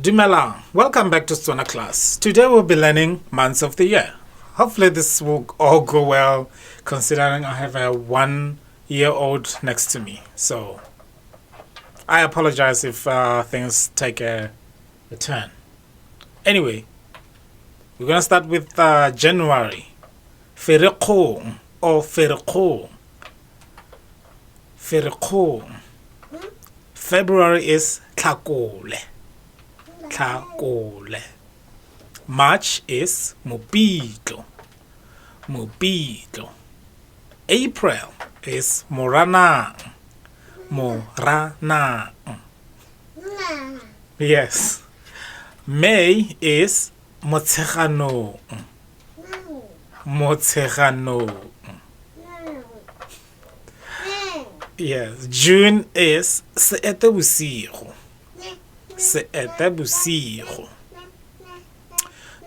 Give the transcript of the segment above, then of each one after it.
Dumelang, welcome back to Setswana Class. Today we'll be learning months of the year. Hopefully this will all go well considering I have a 1-year-old next to me. So I apologize if things take a turn. Anyway, we're going to start with January. Ferikgong or Ferikgong. Ferikgong. February is Tlhakole. Tlhakole. March is Mopitlwe. Mopitlwe. April is Moranang. Moranang. Yes. May is Motsheganong. Motsheganong. Yes. June is Seetebosigo. Seetebosigo.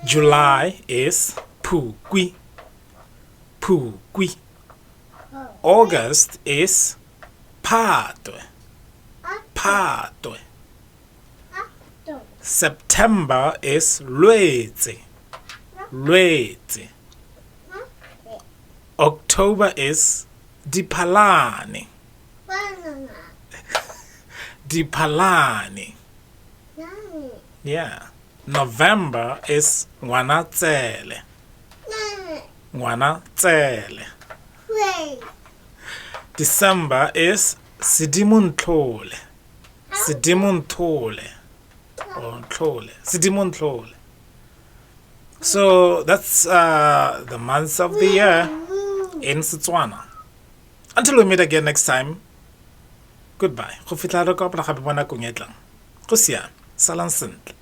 July is Phukwi. Phukwi. August is Phatwe. Phatwe. September is Lwetse. Lwetse. October is Diphalane. Diphalane. Yeah. November is Ngwanatsele. Ngwanatsele. December is Sedimontlole. Sedimontlole. Or Ntlole. Sedimontlole. So that's the months of the year in Setswana. Until we meet again next time, goodbye. Go fitla re kopana gape bona kong e tlang. Go siame. Salang sentle.